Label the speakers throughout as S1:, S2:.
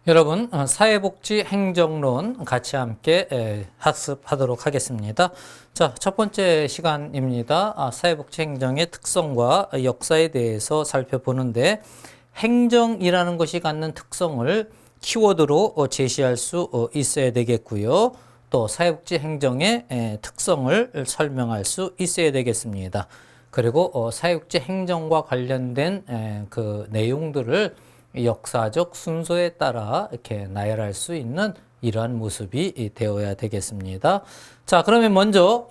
S1: 여러분, 사회복지 행정론 같이 함께 학습하도록 하겠습니다. 자, 첫 번째 시간입니다. 사회복지 행정의 특성과 역사에 대해서 살펴보는데, 행정이라는 것이 갖는 특성을 키워드로 제시할 수 있어야 되겠고요. 또 사회복지 행정의 특성을 설명할 수 있어야 되겠습니다. 그리고 사회복지 행정과 관련된 그 내용들을 역사적 순서에 따라 이렇게 나열할 수 있는 이러한 모습이 되어야 되겠습니다. 자, 그러면 먼저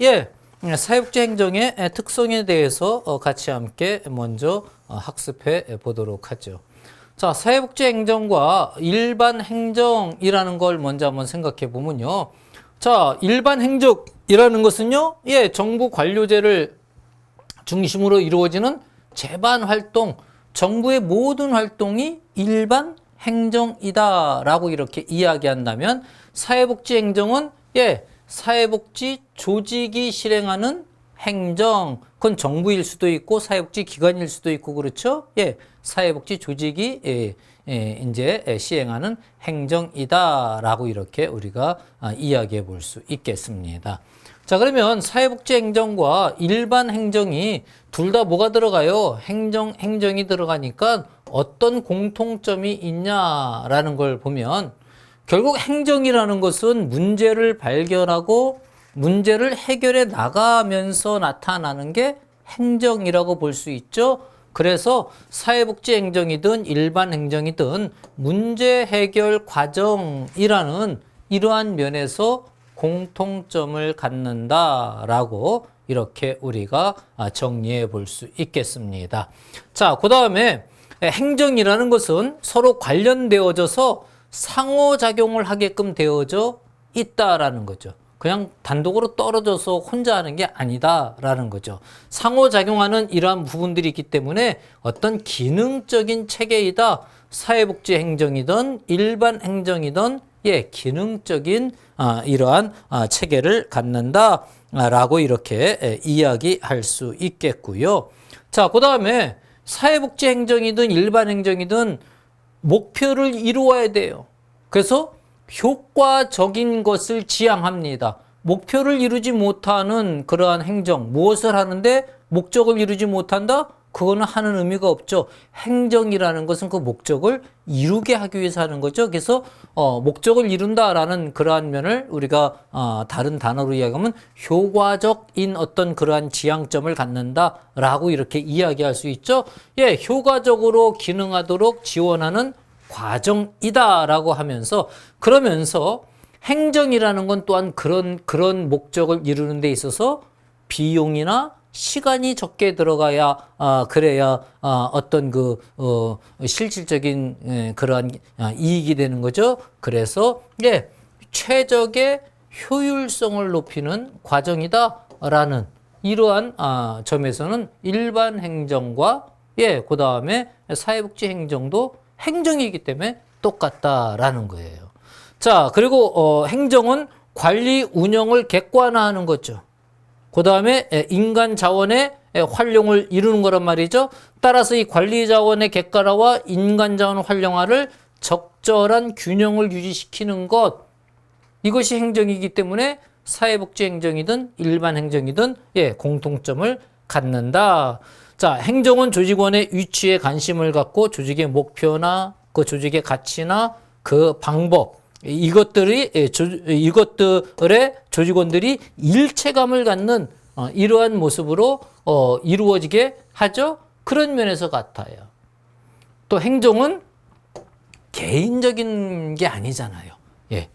S1: 사회복지 행정의 특성에 대해서 같이 함께 먼저 학습해 보도록 하죠. 자, 사회복지 행정과 일반 행정이라는 걸 먼저 한번 생각해 보면요. 자, 일반 행정이라는 것은요, 정부 관료제를 중심으로 이루어지는 재반 활동, 정부의 모든 활동이 일반 행정이다라고 이렇게 이야기한다면, 사회복지 행정은 사회복지 조직이 실행하는 행정, 그건 정부일 수도 있고 사회복지 기관일 수도 있고 그렇죠. 사회복지 조직이 이제 시행하는 행정이다라고 이렇게 우리가 이야기해 볼 수 있겠습니다. 자, 그러면 사회복지 행정과 일반 행정이 둘 다 뭐가 들어가요? 행정이 들어가니까 어떤 공통점이 있냐라는 걸 보면, 결국 행정이라는 것은 문제를 발견하고 문제를 해결해 나가면서 나타나는 게 행정이라고 볼 수 있죠. 그래서 사회복지 행정이든 일반 행정이든 문제 해결 과정이라는 이러한 면에서 공통점을 갖는다라고 이렇게 우리가 정리해 볼 수 있겠습니다. 자, 그 다음에 행정이라는 것은 서로 관련되어져서 상호작용을 하게끔 되어져 있다라는 거죠. 그냥 단독으로 떨어져서 혼자 하는 게 아니다라는 거죠. 상호작용하는 이러한 부분들이 있기 때문에 어떤 기능적인 체계이다. 사회복지 행정이든 일반 행정이든 기능적인 이러한 체계를 갖는다라고 이렇게 이야기할 수 있겠고요. 자, 그 다음에 사회복지 행정이든 일반 행정이든 목표를 이루어야 돼요. 그래서 효과적인 것을 지향합니다. 목표를 이루지 못하는 그러한 행정, 무엇을 하는데 목적을 이루지 못한다? 그거는 하는 의미가 없죠. 행정이라는 것은 그 목적을 이루게 하기 위해서 하는 거죠. 그래서 목적을 이룬다라는 그러한 면을 우리가 다른 단어로 이야기하면 효과적인 어떤 그러한 지향점을 갖는다라고 이렇게 이야기할 수 있죠. 효과적으로 기능하도록 지원하는 과정이다라고 하면서, 그러면서 행정이라는 건 또한 그런 목적을 이루는 데 있어서 비용이나 시간이 적게 들어가야 그래야 어떤 실질적인 그러한 이익이 되는 거죠. 그래서 최적의 효율성을 높이는 과정이다라는 이러한 점에서는 일반 행정과 그 다음에 사회복지 행정도 행정이기 때문에 똑같다라는 거예요. 자, 그리고 행정은 관리 운영을 객관화하는 거죠. 그 다음에 인간 자원의 활용을 이루는 거란 말이죠. 따라서 이 관리 자원의 객관화와 인간 자원 활용화를 적절한 균형을 유지시키는 것, 이것이 행정이기 때문에 사회복지 행정이든 일반 행정이든 공통점을 갖는다. 자, 행정은 조직원의 위치에 관심을 갖고 조직의 목표나 그 조직의 가치나 그 방법, 이것들의 조직원들이 일체감을 갖는 이러한 모습으로 이루어지게 하죠. 그런 면에서 같아요. 또 행정은 개인적인 게 아니잖아요.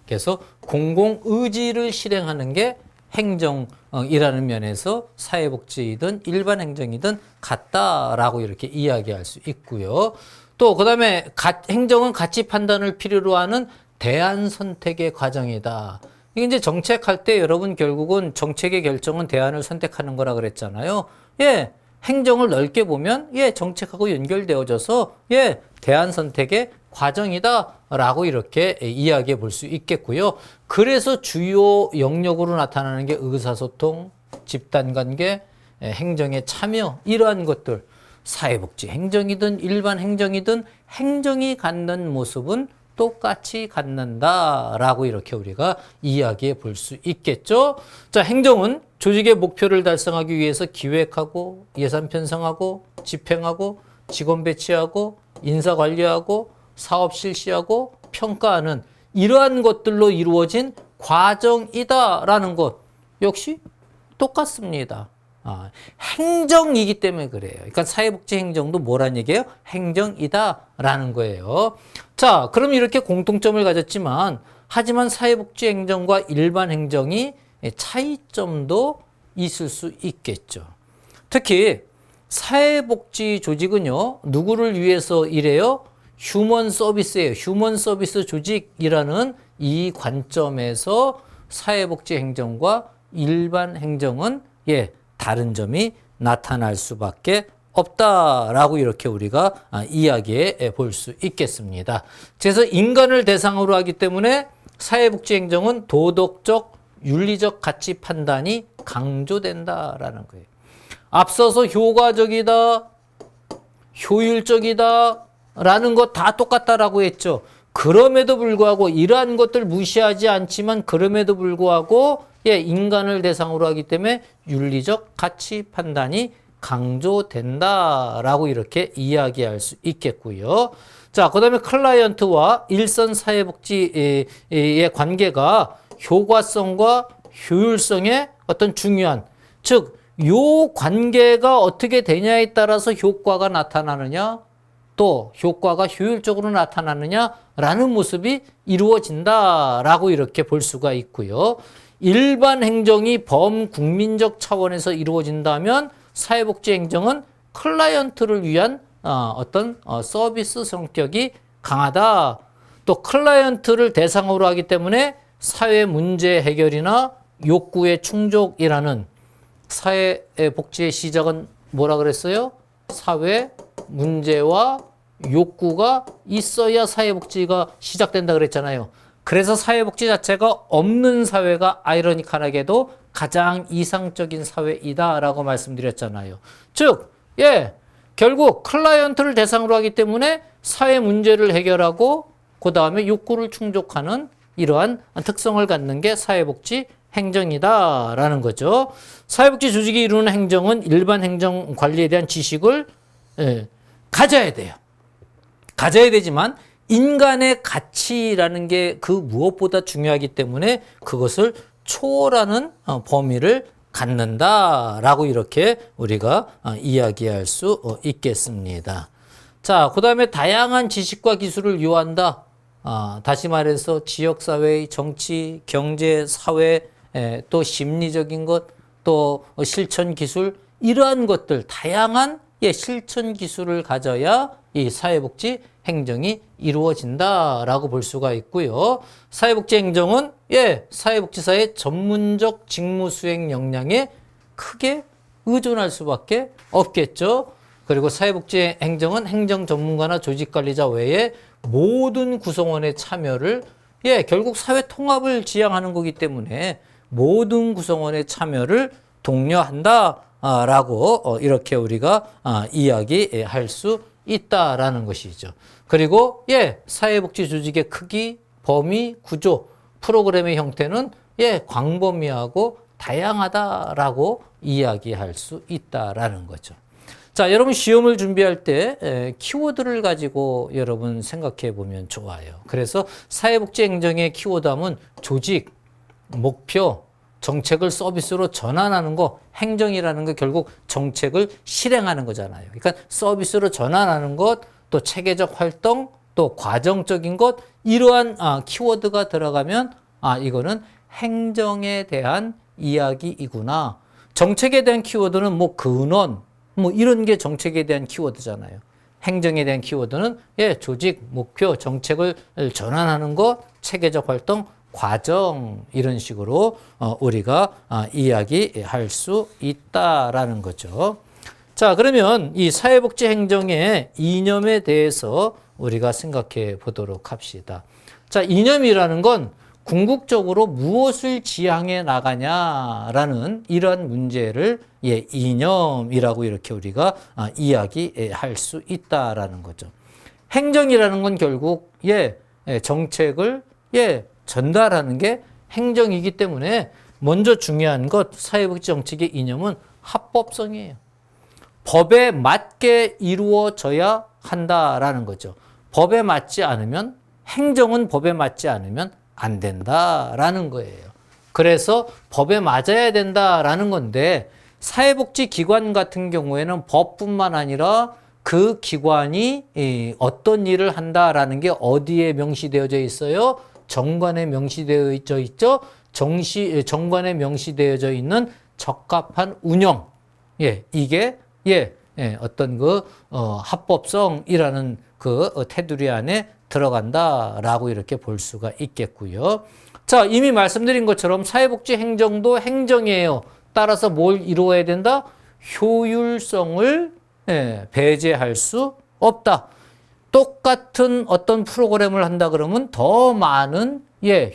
S1: 그래서 공공 의지를 실행하는 게 행정이라는 면에서 사회복지이든 일반 행정이든 같다라고 이렇게 이야기할 수 있고요. 또 그다음에 행정은 가치 판단을 필요로 하는 대안 선택의 과정이다. 이게 이제 정책할 때 여러분 결국은 정책의 결정은 대안을 선택하는 거라 그랬잖아요. 행정을 넓게 보면 정책하고 연결되어져서 대안 선택의 과정이다라고 이렇게 이야기해 볼 수 있겠고요. 그래서 주요 영역으로 나타나는 게 의사소통, 집단관계, 행정의 참여, 이러한 것들, 사회복지 행정이든 일반 행정이든 행정이 갖는 모습은 똑같이 갖는다라고 이렇게 우리가 이야기해 볼 수 있겠죠. 자, 행정은 조직의 목표를 달성하기 위해서 기획하고 예산 편성하고 집행하고 직원 배치하고 인사 관리하고 사업 실시하고 평가하는 이러한 것들로 이루어진 과정이다라는 것 역시 똑같습니다. 행정이기 때문에 그래요. 그러니까 사회복지 행정도 뭐란 얘기예요? 행정이다라는 거예요. 자, 그럼 이렇게 공통점을 가졌지만 하지만 사회복지 행정과 일반 행정이 차이점도 있을 수 있겠죠. 특히 사회복지 조직은요, 누구를 위해서 일해요? 휴먼 서비스예요. 휴먼 서비스 조직이라는 이 관점에서 사회복지 행정과 일반 행정은 다른 점이 나타날 수밖에 없다라고 이렇게 우리가 이야기해 볼 수 있겠습니다. 그래서 인간을 대상으로 하기 때문에 사회복지 행정은 도덕적, 윤리적 가치 판단이 강조된다라는 거예요. 앞서서 효과적이다, 효율적이다 라는 것 다 똑같다라고 했죠. 그럼에도 불구하고 이러한 것들 무시하지 않지만 그럼에도 불구하고 인간을 대상으로 하기 때문에 윤리적 가치 판단이 강조된다라고 이렇게 이야기할 수 있겠고요. 자, 그다음에 클라이언트와 일선 사회복지의 관계가 효과성과 효율성의 어떤 중요한, 즉 요 관계가 어떻게 되냐에 따라서 효과가 나타나느냐, 또 효과가 효율적으로 나타나느냐라는 모습이 이루어진다라고 이렇게 볼 수가 있고요. 일반 행정이 범국민적 차원에서 이루어진다면 사회복지 행정은 클라이언트를 위한 어떤 서비스 성격이 강하다. 또 클라이언트를 대상으로 하기 때문에 사회 문제 해결이나 욕구의 충족이라는 사회복지의 시작은 뭐라 그랬어요? 사회 문제와 욕구가 있어야 사회복지가 시작된다 그랬잖아요. 그래서 사회복지 자체가 없는 사회가 아이러니컬하게도 가장 이상적인 사회이다라고 말씀드렸잖아요. 즉, 결국 클라이언트를 대상으로 하기 때문에 사회 문제를 해결하고 그 다음에 욕구를 충족하는 이러한 특성을 갖는 게 사회복지 행정이다라는 거죠. 사회복지 조직이 이루는 행정은 일반 행정 관리에 대한 지식을 가져야 돼요. 가져야 되지만 인간의 가치라는 게 그 무엇보다 중요하기 때문에 그것을 초월하는 범위를 갖는다라고 이렇게 우리가 이야기할 수 있겠습니다. 자, 그 다음에 다양한 지식과 기술을 요한다. 다시 말해서 지역사회, 정치, 경제, 사회, 또 심리적인 것, 또 실천 기술, 이러한 것들, 다양한 실천 기술을 가져야 이 사회복지 행정이 이루어진다라고 볼 수가 있고요. 사회복지 행정은 사회복지사의 전문적 직무 수행 역량에 크게 의존할 수밖에 없겠죠. 그리고 사회복지 행정은 행정 전문가나 조직관리자 외에 모든 구성원의 참여를 결국 사회 통합을 지향하는 거기 때문에 모든 구성원의 참여를 독려한다라고 이렇게 우리가 이야기할 수 있다라는 것이죠. 그리고 사회복지 조직의 크기, 범위, 구조, 프로그램의 형태는 광범위하고 다양하다라고 이야기할 수 있다라는 거죠. 자, 여러분 시험을 준비할 때 키워드를 가지고 여러분 생각해 보면 좋아요. 그래서 사회복지 행정의 키워드하면 조직, 목표, 정책을 서비스로 전환하는 거, 행정이라는 거 결국 정책을 실행하는 거잖아요. 그러니까 서비스로 전환하는 것, 또 체계적 활동, 또 과정적인 것, 이러한 키워드가 들어가면 이거는 행정에 대한 이야기이구나. 정책에 대한 키워드는 뭐 근원, 뭐 이런 게 정책에 대한 키워드잖아요. 행정에 대한 키워드는 조직, 목표, 정책을 전환하는 것, 체계적 활동, 과정, 이런 식으로 우리가 이야기할 수 있다라는 거죠. 자, 그러면 이 사회복지 행정의 이념에 대해서 우리가 생각해 보도록 합시다. 자, 이념이라는 건 궁극적으로 무엇을 지향해 나가냐라는 이러한 문제를 이념이라고 이렇게 우리가 이야기할 수 있다라는 거죠. 행정이라는 건 결국 정책을 전달하는 게 행정이기 때문에 먼저 중요한 것 사회복지 정책의 이념은 합법성이에요. 법에 맞게 이루어져야 한다라는 거죠. 법에 맞지 않으면 행정은 법에 맞지 않으면 안 된다라는 거예요. 그래서 법에 맞아야 된다라는 건데 사회복지기관 같은 경우에는 법뿐만 아니라 그 기관이 어떤 일을 한다라는 게 어디에 명시되어져 있어요? 정관에 명시되어져 있죠. 정관에 명시되어져 있는 적합한 운영. 이게 어떤 합법성이라는 그 테두리 안에 들어간다라고 이렇게 볼 수가 있겠고요. 자, 이미 말씀드린 것처럼 사회복지 행정도 행정이에요. 따라서 뭘 이루어야 된다? 효율성을 배제할 수 없다. 똑같은 어떤 프로그램을 한다 그러면 더 많은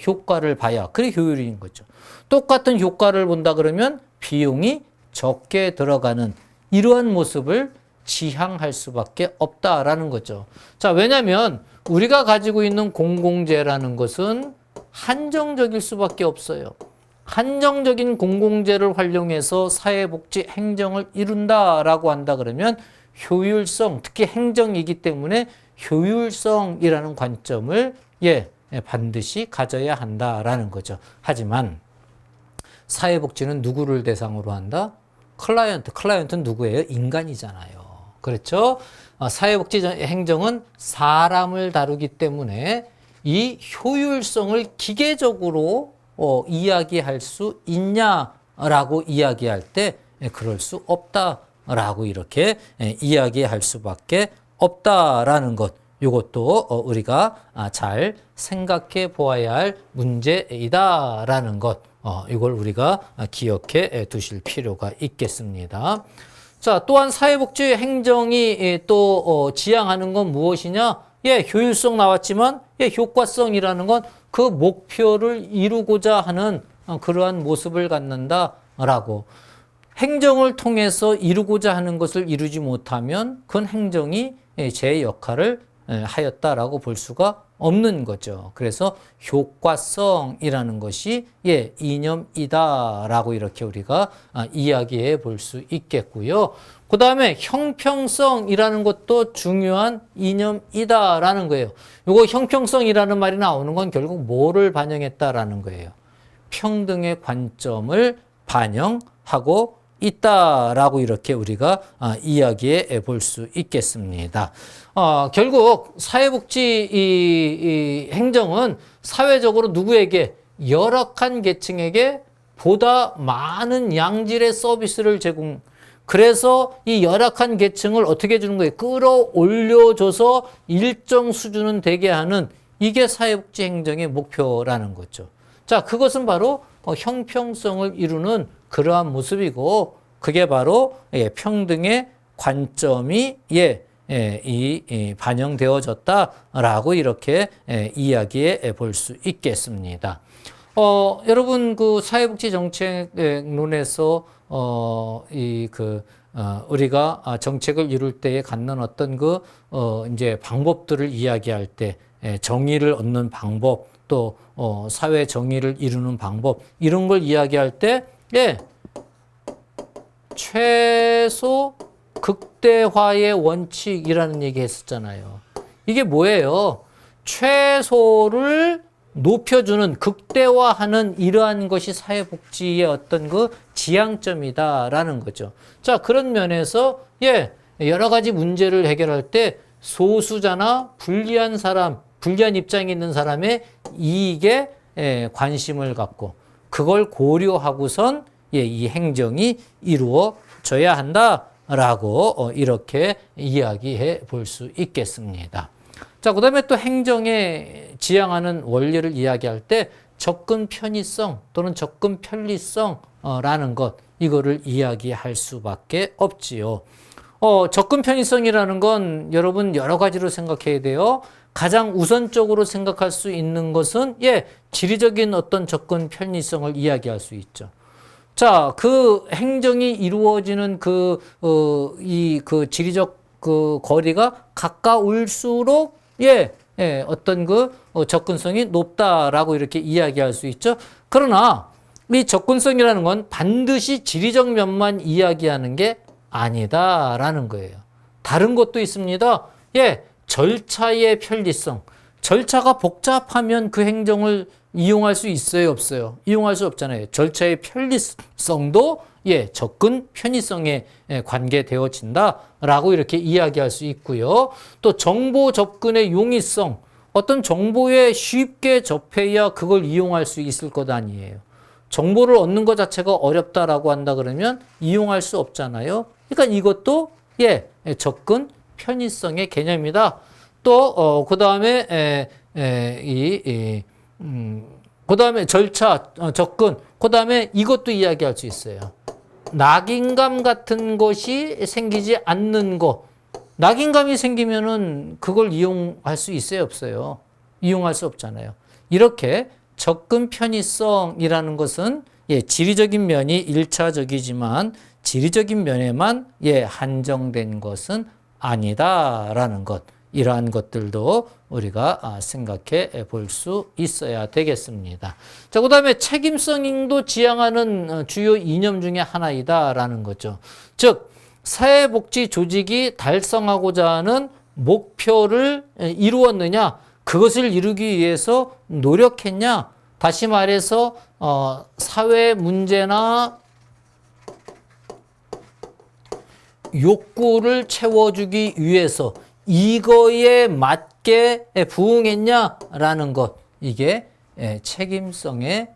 S1: 효과를 봐야 그게 효율인 거죠. 똑같은 효과를 본다 그러면 비용이 적게 들어가는 이러한 모습을 지향할 수밖에 없다라는 거죠. 자, 왜냐하면 우리가 가지고 있는 공공재라는 것은 한정적일 수밖에 없어요. 한정적인 공공재를 활용해서 사회복지 행정을 이룬다라고 한다 그러면 효율성, 특히 행정이기 때문에 효율성이라는 관점을 반드시 가져야 한다라는 거죠. 하지만 사회복지는 누구를 대상으로 한다? 클라이언트는 누구예요? 인간이잖아요. 그렇죠? 사회복지 행정은 사람을 다루기 때문에 이 효율성을 기계적으로 이야기할 수 있냐라고 이야기할 때 그럴 수 없다라고 이렇게 이야기할 수밖에 없다라는 것. 이것도 우리가 잘 생각해 보아야 할 문제이다라는 것. 이걸 우리가 기억해 두실 필요가 있겠습니다. 자, 또한 사회복지 행정이 또 지향하는 건 무엇이냐? 효율성 나왔지만 효과성이라는 건 그 목표를 이루고자 하는 그러한 모습을 갖는다라고. 행정을 통해서 이루고자 하는 것을 이루지 못하면 그건 행정이 제 역할을 하였다라고 볼 수가 없는 거죠. 그래서 효과성이라는 것이 이념이다라고 이렇게 우리가 이야기해 볼 수 있겠고요. 그 다음에 형평성이라는 것도 중요한 이념이다라는 거예요. 요거 형평성이라는 말이 나오는 건 결국 뭐를 반영했다라는 거예요. 평등의 관점을 반영하고 있다라고 이렇게 우리가 이야기해 볼 수 있겠습니다. 결국 사회복지 이 행정은 사회적으로 누구에게 열악한 계층에게 보다 많은 양질의 서비스를 그래서 이 열악한 계층을 어떻게 해주는 거예요? 끌어올려줘서 일정 수준은 되게 하는 이게 사회복지 행정의 목표라는 거죠. 자, 그것은 바로 형평성을 이루는 그러한 모습이고 그게 바로 평등의 관점이 반영되어졌다라고 이렇게 이야기해 볼 수 있겠습니다. 여러분 그 사회복지 정책론에서 우리가 정책을 이룰 때에 갖는 어떤 이제 방법들을 이야기할 때 정의를 얻는 방법 또 사회 정의를 이루는 방법 이런 걸 이야기할 때 최소 극대화의 원칙이라는 얘기 했었잖아요. 이게 뭐예요? 최소를 높여주는 극대화하는 이러한 것이 사회복지의 어떤 지향점이다라는 거죠. 자, 그런 면에서 여러 가지 문제를 해결할 때 소수자나 불리한 입장에 있는 사람의 이익에 관심을 갖고 그걸 고려하고선 이 행정이 이루어져야 한다라고 이렇게 이야기해 볼 수 있겠습니다. 자, 그 다음에 또 행정에 지향하는 원리를 이야기할 때 접근 편의성 또는 접근 편리성라는 것 이거를 이야기할 수밖에 없지요. 접근 편의성이라는 건 여러분 여러 가지로 생각해야 돼요. 가장 우선적으로 생각할 수 있는 것은 지리적인 어떤 접근 편의성을 이야기할 수 있죠. 자, 그 행정이 이루어지는 지리적 거리가 가까울수록 어떤 그 접근성이 높다라고 이렇게 이야기할 수 있죠. 그러나 이 접근성이라는 건 반드시 지리적 면만 이야기하는 게 아니다라는 거예요. 다른 것도 있습니다. 절차의 편리성. 절차가 복잡하면 그 행정을 이용할 수 있어요, 없어요? 이용할 수 없잖아요. 절차의 편리성도 접근 편의성에 관계되어진다라고 이렇게 이야기할 수 있고요. 또 정보 접근의 용이성. 어떤 정보에 쉽게 접해야 그걸 이용할 수 있을 것 아니에요. 정보를 얻는 것 자체가 어렵다라고 한다 그러면 이용할 수 없잖아요. 그러니까 이것도 접근 편의성의 개념이다. 또 그다음에 그다음에 절차, 접근, 그다음에 이것도 이야기할 수 있어요. 낙인감 같은 것이 생기지 않는 것. 낙인감이 생기면은 그걸 이용할 수 있어요, 없어요? 이용할 수 없잖아요. 이렇게 접근 편의성이라는 것은 지리적인 면이 1차적이지만 지리적인 면에만 한정된 것은 아니다라는 것. 이러한 것들도 우리가 생각해 볼 수 있어야 되겠습니다. 자, 그 다음에 책임성도 지향하는 주요 이념 중에 하나이다라는 거죠. 즉, 사회복지 조직이 달성하고자 하는 목표를 이루었느냐, 그것을 이루기 위해서 노력했냐, 다시 말해서 사회 문제나 욕구를 채워주기 위해서 이거에 맞게 부응했냐라는 것, 이게 책임성의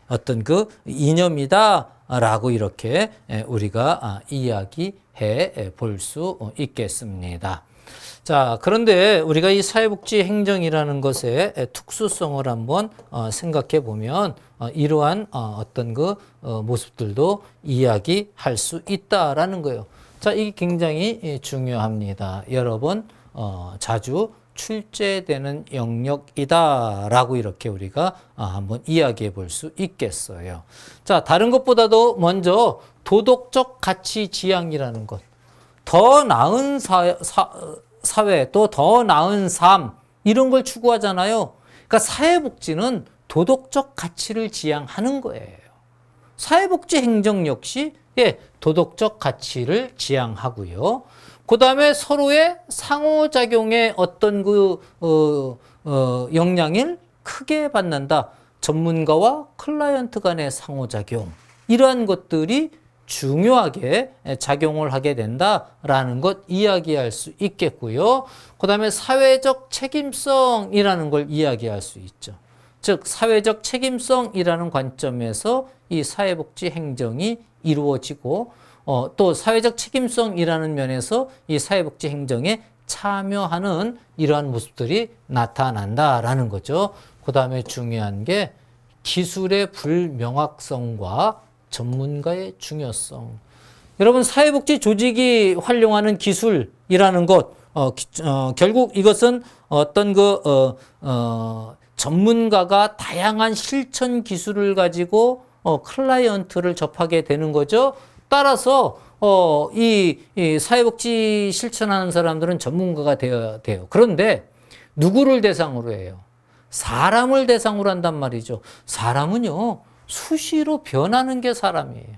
S1: 어떤 그 이념이다라고 이렇게 우리가 이야기해 볼 수 있겠습니다. 자, 그런데 우리가 이 사회복지 행정이라는 것의 특수성을 한번 생각해 보면 이러한 어떤 그 모습들도 이야기할 수 있다라는 거예요. 자, 이게 굉장히 중요합니다. 여러 번 자주 출제되는 영역이다라고 이렇게 우리가 한번 이야기해 볼 수 있겠어요. 자, 다른 것보다도 먼저 도덕적 가치 지향이라는 것. 더 나은 사회, 또 더 나은 삶, 이런 걸 추구하잖아요. 그러니까 사회복지는 도덕적 가치를 지향하는 거예요. 사회복지 행정 역시 도덕적 가치를 지향하고요. 그 다음에 서로의 상호작용의 어떤 영향을 크게 받는다. 전문가와 클라이언트 간의 상호작용. 이러한 것들이 중요하게 작용을 하게 된다라는 것 이야기할 수 있겠고요. 그 다음에 사회적 책임성이라는 걸 이야기할 수 있죠. 즉, 사회적 책임성이라는 관점에서 이 사회복지 행정이 이루어지고 또 사회적 책임성이라는 면에서 이 사회복지 행정에 참여하는 이러한 모습들이 나타난다라는 거죠. 그 다음에 중요한 게 기술의 불명확성과 전문가의 중요성. 여러분, 사회복지 조직이 활용하는 기술이라는 것, 결국 이것은 어떤 전문가가 다양한 실천 기술을 가지고 클라이언트를 접하게 되는 거죠. 따라서 이 사회복지 실천하는 사람들은 전문가가 되어야 돼요. 그런데 누구를 대상으로 해요? 사람을 대상으로 한단 말이죠. 사람은요, 수시로 변하는 게 사람이에요.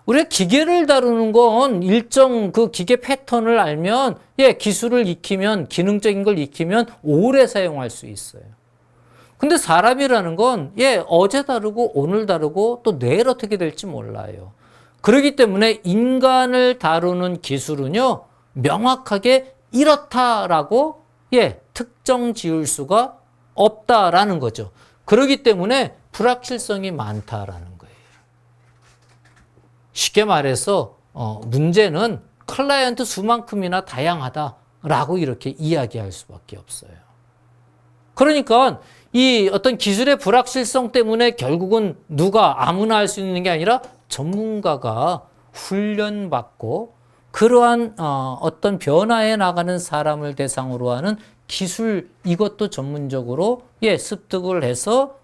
S1: 우리가 기계를 다루는 건 일정 그 기계 패턴을 알면, 기술을 익히면, 기능적인 걸 익히면 오래 사용할 수 있어요. 근데 사람이라는 건, 어제 다르고, 오늘 다르고, 또 내일 어떻게 될지 몰라요. 그렇기 때문에 인간을 다루는 기술은요, 명확하게 이렇다라고, 특정 지을 수가 없다라는 거죠. 그렇기 때문에 불확실성이 많다라는 거예요. 쉽게 말해서 문제는 클라이언트 수만큼이나 다양하다라고 이렇게 이야기할 수밖에 없어요. 그러니까 이 어떤 기술의 불확실성 때문에 결국은 누가 아무나 할 수 있는 게 아니라 전문가가 훈련받고 그러한 어떤 변화해 나가는 사람을 대상으로 하는 기술, 이것도 전문적으로 습득을 해서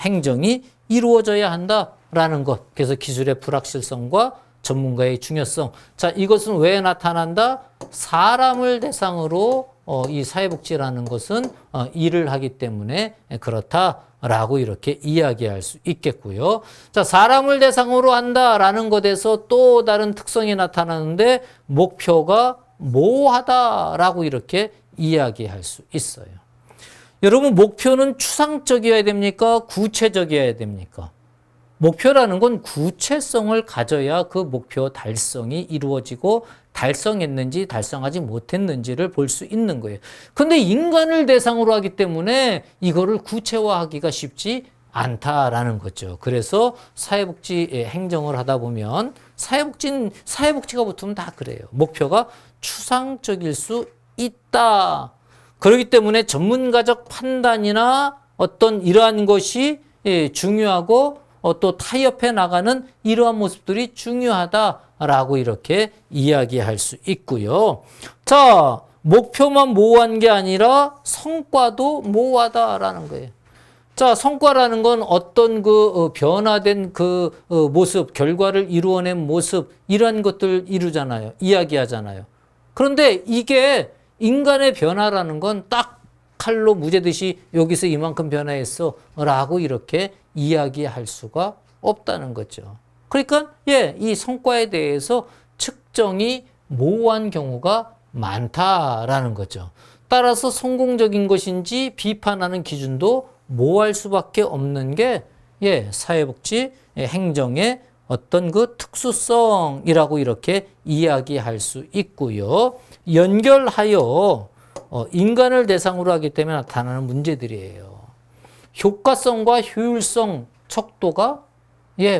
S1: 행정이 이루어져야 한다라는 것. 그래서 기술의 불확실성과 전문가의 중요성. 자, 이것은 왜 나타난다? 사람을 대상으로 이 사회복지라는 것은 일을 하기 때문에 그렇다라고 이렇게 이야기할 수 있겠고요. 자, 사람을 대상으로 한다라는 것에서 또 다른 특성이 나타나는데 목표가 모호하다라고 이렇게 이야기할 수 있어요. 여러분, 목표는 추상적이어야 됩니까? 구체적이어야 됩니까? 목표라는 건 구체성을 가져야 그 목표 달성이 이루어지고 달성했는지 달성하지 못했는지를 볼 수 있는 거예요. 근데 인간을 대상으로 하기 때문에 이거를 구체화하기가 쉽지 않다라는 거죠. 그래서 사회복지 행정을 하다 보면 사회복지가 붙으면 다 그래요. 목표가 추상적일 수 있다. 그렇기 때문에 전문가적 판단이나 어떤 이러한 것이 중요하고 또 타협해 나가는 이러한 모습들이 중요하다라고 이렇게 이야기할 수 있고요. 자, 목표만 모호한 게 아니라 성과도 모호하다라는 거예요. 자, 성과라는 건 어떤 그 변화된 그 모습, 결과를 이루어낸 모습, 이런 것들 이야기하잖아요. 그런데 이게 인간의 변화라는 건 딱 칼로 무제듯이 여기서 이만큼 변화했어 라고 이렇게 이야기할 수가 없다는 거죠. 그러니까 이 성과에 대해서 측정이 모호한 경우가 많다라는 거죠. 따라서 성공적인 것인지 비판하는 기준도 모호할 수밖에 없는 게 사회복지 행정의 어떤 그 특수성이라고 이렇게 이야기할 수 있고요. 연결하여 인간을 대상으로 하기 때문에 나타나는 문제들이에요. 효과성과 효율성, 척도가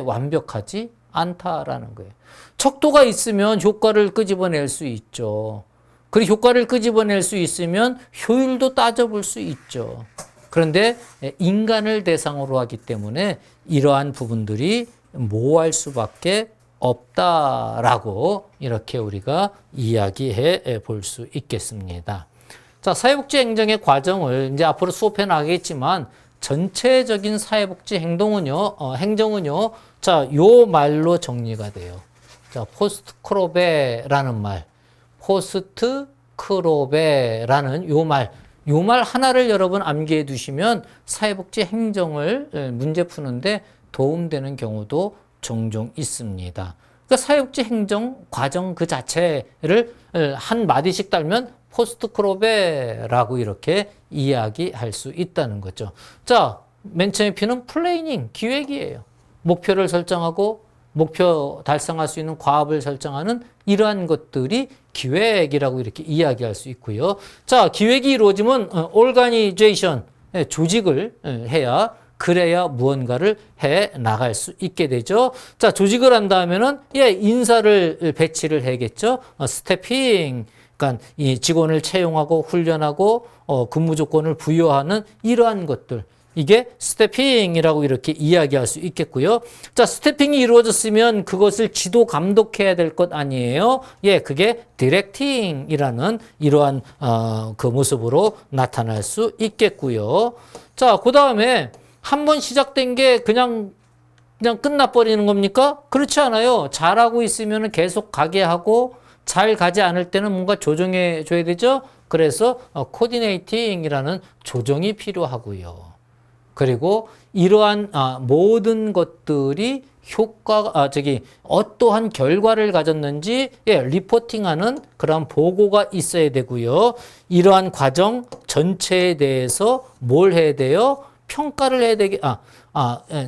S1: 완벽하지 않다라는 거예요. 척도가 있으면 효과를 끄집어낼 수 있죠. 그리고 효과를 끄집어낼 수 있으면 효율도 따져볼 수 있죠. 그런데 인간을 대상으로 하기 때문에 이러한 부분들이 모호할 수밖에 없다라고 이렇게 우리가 이야기해 볼 수 있겠습니다. 자, 사회복지 행정의 과정을 이제 앞으로 수업해 나가겠지만 전체적인 사회복지 행정은요, 자, 요 말로 정리가 돼요. 자, 포스트크로베라는 말, 포스트크로베라는 요 말 하나를 여러분 암기해 두시면 사회복지 행정을 문제 푸는데 도움되는 경우도 종종 있습니다. 그러니까 사회복지 행정 과정 그 자체를 한 마디씩 달면 포스트크로베라고 이렇게 이야기할 수 있다는 거죠. 자, 맨 처음에 P는 플래닝, 기획이에요. 목표를 설정하고 목표 달성할 수 있는 과업을 설정하는 이러한 것들이 기획이라고 이렇게 이야기할 수 있고요. 자, 기획이 이루어지면 오르가니제이션, 조직을 해야 그래야 무언가를 해 나갈 수 있게 되죠. 자, 조직을 한다면은 인사를 배치를 해야겠죠. 스태핑, 그러니까 이 직원을 채용하고 훈련하고 근무 조건을 부여하는 이러한 것들. 이게 스태핑이라고 이렇게 이야기할 수 있겠고요. 자, 스태핑이 이루어졌으면 그것을 지도 감독해야 될 것 아니에요. 그게 디렉팅이라는 이러한 그 모습으로 나타날 수 있겠고요. 자, 그 다음에 한번 시작된 게 그냥 끝나버리는 겁니까? 그렇지 않아요. 잘하고 있으면 계속 가게 하고 잘 가지 않을 때는 뭔가 조정해 줘야 되죠. 그래서 코디네이팅이라는 조정이 필요하고요. 그리고 이러한 모든 것들이 어떠한 결과를 가졌는지 리포팅하는 그런 보고가 있어야 되고요. 이러한 과정 전체에 대해서 뭘 해야 돼요? 평가를 해야 되게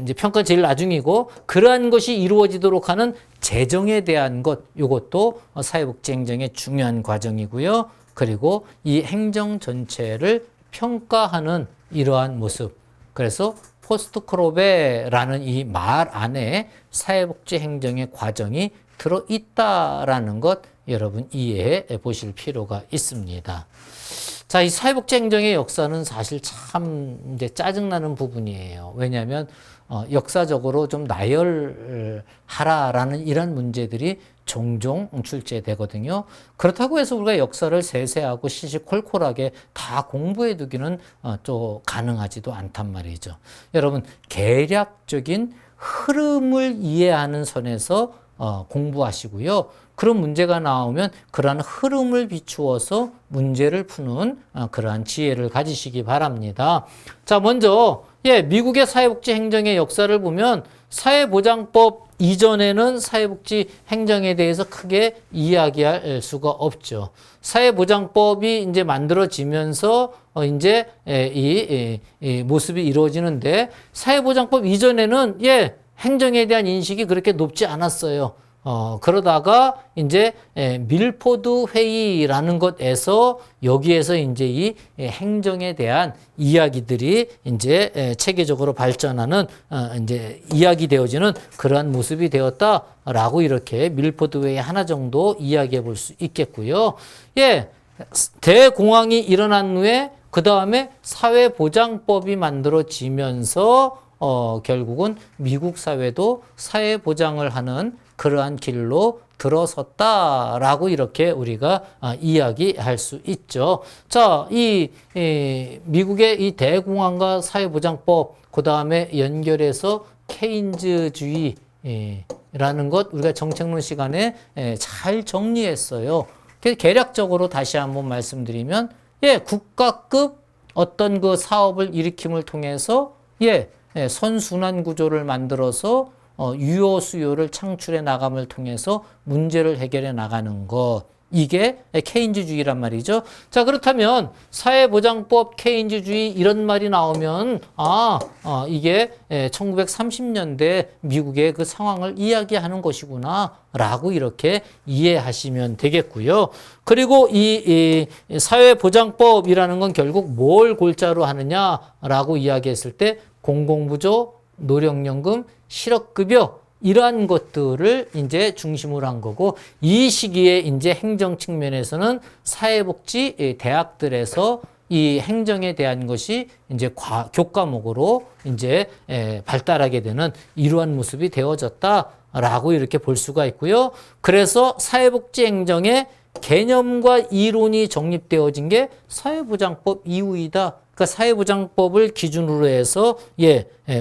S1: 이제 평가 제일 나중이고 그러한 것이 이루어지도록 하는 재정에 대한 것 이것도 사회복지 행정의 중요한 과정이고요. 그리고 이 행정 전체를 평가하는 이러한 모습. 그래서 포스트크로베라는 이 말 안에 사회복지 행정의 과정이 들어있다라는 것 여러분 이해해 보실 필요가 있습니다. 자, 이 사회복지 행정의 역사는 사실 참 이제 짜증나는 부분이에요. 왜냐하면 역사적으로 좀 나열하라라는 이런 문제들이 종종 출제되거든요. 그렇다고 해서 우리가 역사를 세세하고 시시콜콜하게 다 공부해 두기는 또 가능하지도 않단 말이죠. 여러분, 개략적인 흐름을 이해하는 선에서 공부하시고요. 그런 문제가 나오면 그러한 흐름을 비추어서 문제를 푸는 그러한 지혜를 가지시기 바랍니다. 자, 먼저 미국의 사회복지 행정의 역사를 보면 사회보장법 이전에는 사회복지 행정에 대해서 크게 이야기할 수가 없죠. 사회보장법이 이제 만들어지면서 이제 이 모습이 이루어지는데 사회보장법 이전에는 행정에 대한 인식이 그렇게 높지 않았어요. 그러다가 이제 밀포드 회의라는 것에서 여기에서 이제 이 행정에 대한 이야기들이 이제 체계적으로 발전하는 이제 이야기되어지는 그러한 모습이 되었다라고 이렇게 밀포드 회의 하나 정도 이야기해 볼 수 있겠고요. 대공황이 일어난 후에 그 다음에 사회보장법이 만들어지면서 결국은 미국 사회도 사회보장을 하는 그러한 길로 들어섰다라고 이렇게 우리가 이야기할 수 있죠. 자, 이 미국의 이 대공황과 사회보장법, 그 다음에 연결해서 케인즈주의라는 것 우리가 정책론 시간에 잘 정리했어요. 개략적으로 다시 한번 말씀드리면, 국가급 어떤 그 사업을 일으킴을 통해서 선순환 구조를 만들어서 유효 수요를 창출해 나감을 통해서 문제를 해결해 나가는 것. 이게 케인즈주의란 말이죠. 자, 그렇다면 사회보장법, 케인즈주의 이런 말이 나오면 이게 1930년대 미국의 그 상황을 이야기하는 것이구나 라고 이렇게 이해하시면 되겠고요. 그리고 이 사회보장법이라는 건 결국 뭘 골자로 하느냐라고 이야기했을 때 공공부조, 노령연금, 실업급여 이러한 것들을 이제 중심으로 한 거고, 이 시기에 이제 행정 측면에서는 사회복지 대학들에서 이 행정에 대한 것이 이제 교과목으로 이제 발달하게 되는 이러한 모습이 되어졌다라고 이렇게 볼 수가 있고요. 그래서 사회복지 행정의 개념과 이론이 정립되어진 게 사회보장법 이후이다. 그러니까 사회보장법을 기준으로 해서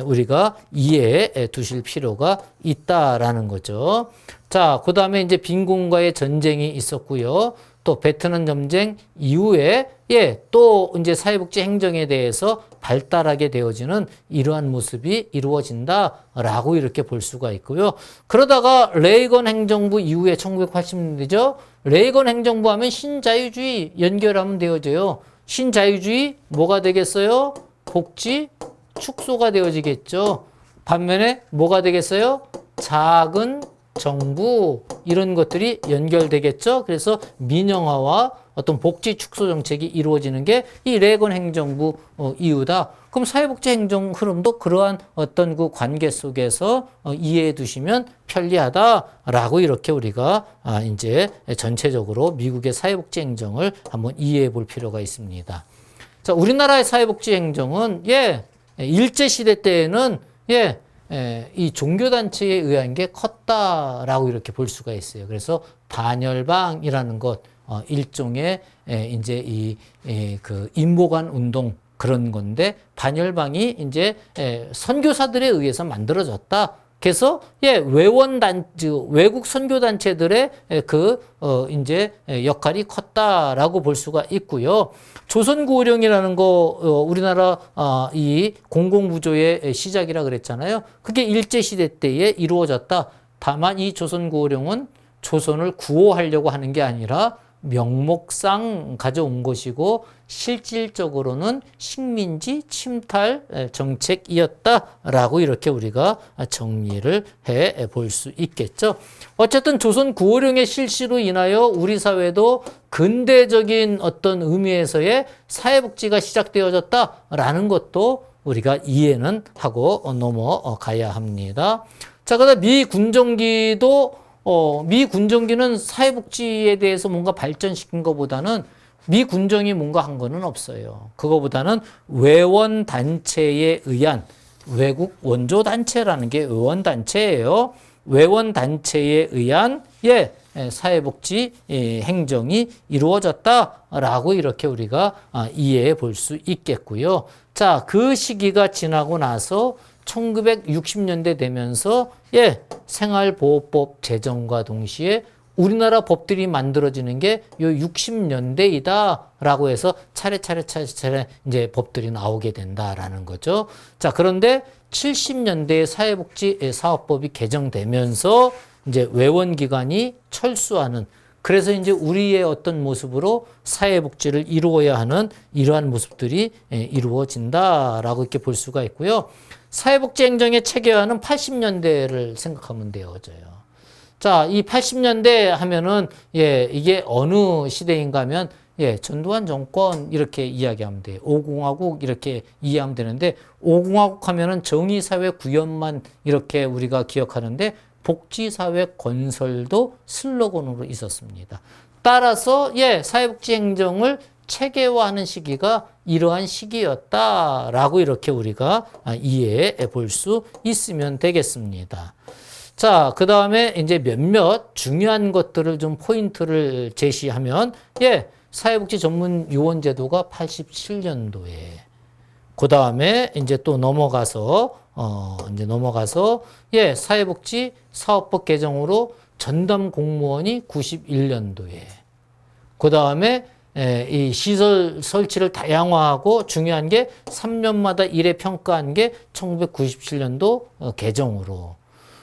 S1: 우리가 이해해 두실 필요가 있다라는 거죠. 자, 그 다음에 이제 빈곤과의 전쟁이 있었고요. 또 베트남 전쟁 이후에 또 이제 사회복지 행정에 대해서 발달하게 되어지는 이러한 모습이 이루어진다라고 이렇게 볼 수가 있고요. 그러다가 레이건 행정부 이후에 1980년대죠. 레이건 행정부 하면 신자유주의 연결하면 되어져요. 신자유주의 뭐가 되겠어요? 복지 축소가 되어지겠죠. 반면에 뭐가 되겠어요? 작은 정부 이런 것들이 연결되겠죠. 그래서 민영화와 어떤 복지 축소 정책이 이루어지는 게 이 레이건 행정부 이후다. 그럼 사회복지 행정 흐름도 그러한 어떤 그 관계 속에서 이해해 두시면 편리하다라고 이렇게 우리가 이제 전체적으로 미국의 사회복지 행정을 한번 이해해 볼 필요가 있습니다. 자, 우리나라의 사회복지 행정은 일제시대 때에는 이 종교단체에 의한 게 컸다라고 이렇게 볼 수가 있어요. 그래서 반열방이라는 것, 일종의 이제 그 인보관 운동 그런 건데, 반열방이 이제 선교사들에 의해서 만들어졌다. 그래서 외국 선교단체들의 이제 역할이 컸다라고 볼 수가 있고요. 조선구호령이라는 거 우리나라 이 공공부조의 시작이라 그랬잖아요. 그게 일제시대 때에 이루어졌다. 다만 이 조선구호령은 조선을 구호하려고 하는 게 아니라 명목상 가져온 것이고 실질적으로는 식민지 침탈 정책이었다라고 이렇게 우리가 정리를 해 볼 수 있겠죠. 어쨌든 조선 구호령의 실시로 인하여 우리 사회도 근대적인 어떤 의미에서의 사회복지가 시작되어졌다라는 것도 우리가 이해는 하고 넘어가야 합니다. 자, 그다음 미 군정기도 미 군정기는 사회복지에 대해서 뭔가 발전시킨 것보다는 미 군정이 뭔가 한 거는 없어요. 그거보다는 외원단체에 의한, 외국 원조단체라는 게 외원단체예요. 외원단체에 의한 사회복지 행정이 이루어졌다라고 이렇게 우리가 이해해 볼 수 있겠고요. 자, 그 시기가 지나고 나서 1960년대 되면서 생활보호법 제정과 동시에 우리나라 법들이 만들어지는 게 요 60년대이다라고 해서 차례차례 이제 법들이 나오게 된다라는 거죠. 자, 그런데 70년대에 사회복지 사업법이 개정되면서 이제 외원기관이 철수하는, 그래서 이제 우리의 어떤 모습으로 사회복지를 이루어야 하는 이러한 모습들이 이루어진다라고 이렇게 볼 수가 있고요. 사회복지 행정의 체계화는 80년대를 생각하면 되어져요. 자, 이 80년대 하면은, 이게 어느 시대인가 하면, 전두환 정권 이렇게 이야기하면 돼요. 5공화국 이렇게 이해하면 되는데, 5공화국 하면은 정의사회 구현만 이렇게 우리가 기억하는데, 복지사회 건설도 슬로건으로 있었습니다. 따라서, 사회복지 행정을 체계화하는 시기가 이러한 시기였다라고 이렇게 우리가 이해해 볼 수 있으면 되겠습니다. 자, 그 다음에 이제 몇몇 중요한 것들을 좀 포인트를 제시하면, 사회복지 전문 요원 제도가 87년도에, 그 다음에 이제 또 넘어가서, 사회복지 사업법 개정으로 전담 공무원이 91년도에, 그 다음에 이 시설 설치를 다양화하고 중요한 게 3년마다 1회 평가한 게 1997년도 개정으로,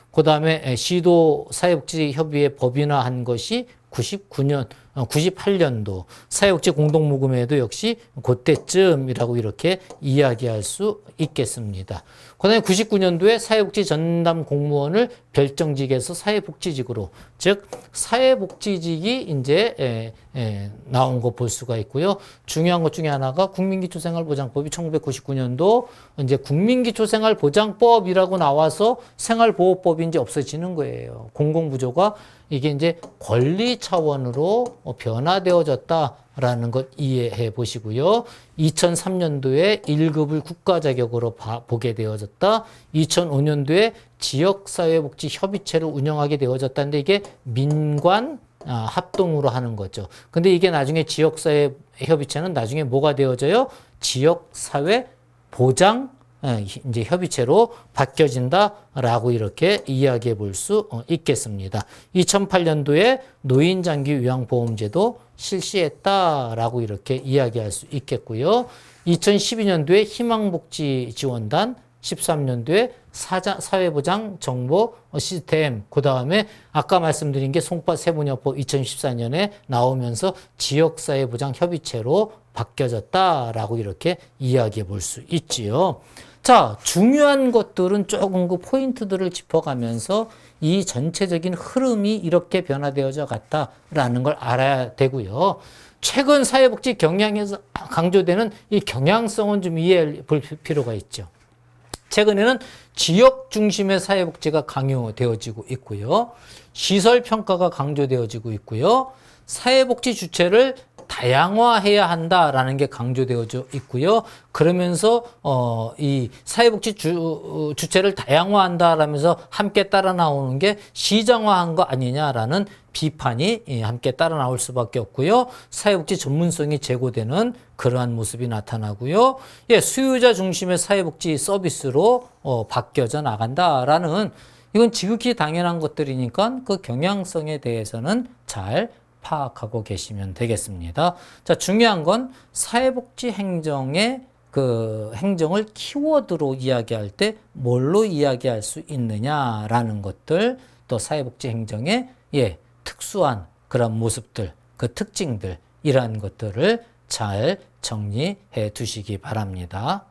S1: 그 다음에 시도 사회복지협의회 법인화한 것이 98년도, 사회복지 공동모금회도 역시 그때쯤이라고 이렇게 이야기할 수 있겠습니다. 그 다음에 99년도에 사회복지 전담 공무원을 별정직에서 사회복지직으로, 즉 사회복지직이 이제 나온 거 볼 수가 있고요. 중요한 것 중에 하나가 국민기초생활보장법이 1999년도 이제 국민기초생활보장법이라고 나와서 생활보호법이 이제 없어지는 거예요. 공공부조가 이게 이제 권리 차원으로 변화되어졌다라는 것 이해해 보시고요. 2003년도에 1급을 국가자격으로 보게 되어졌다. 2005년도에 지역사회복지협의체를 운영하게 되어졌다는데 이게 민관 합동으로 하는 거죠. 근데 이게 나중에 지역사회협의체는 나중에 뭐가 되어져요? 지역사회보장 이제 협의체로 바뀌어진다라고 이렇게 이야기해 볼 수 있겠습니다. 2008년도에 노인장기 요양보험제도 실시했다라고 이렇게 이야기할 수 있겠고요. 2012년도에 희망복지지원단, 13년도에 사회보장 정보 시스템, 그 다음에 아까 말씀드린 게 송파 세분화법 2014년에 나오면서 지역사회보장협의체로 바뀌어졌다라고 이렇게 이야기해 볼 수 있지요. 자, 중요한 것들은 조금 그 포인트들을 짚어가면서 이 전체적인 흐름이 이렇게 변화되어져 갔다라는 걸 알아야 되고요. 최근 사회복지 경향에서 강조되는 이 경향성은 좀 이해해 볼 필요가 있죠. 최근에는 지역 중심의 사회복지가 강요되어지고 있고요. 시설 평가가 강조되어지고 있고요. 사회복지 주체를 다양화해야 한다라는 게 강조되어져 있고요. 그러면서 이 사회복지 주체를 다양화한다라면서 함께 따라 나오는 게 시장화한 거 아니냐라는 비판이 함께 따라 나올 수밖에 없고요. 사회복지 전문성이 제고되는 그러한 모습이 나타나고요. 수요자 중심의 사회복지 서비스로 바뀌어져 나간다라는, 이건 지극히 당연한 것들이니까 그 경향성에 대해서는 잘 파악하고 계시면 되겠습니다. 자, 중요한 건 사회복지 행정의 그 행정을 키워드로 이야기할 때 뭘로 이야기할 수 있느냐라는 것들, 또 사회복지 행정의 특수한 그런 모습들, 그 특징들, 이러한 것들을 잘 정리해 두시기 바랍니다.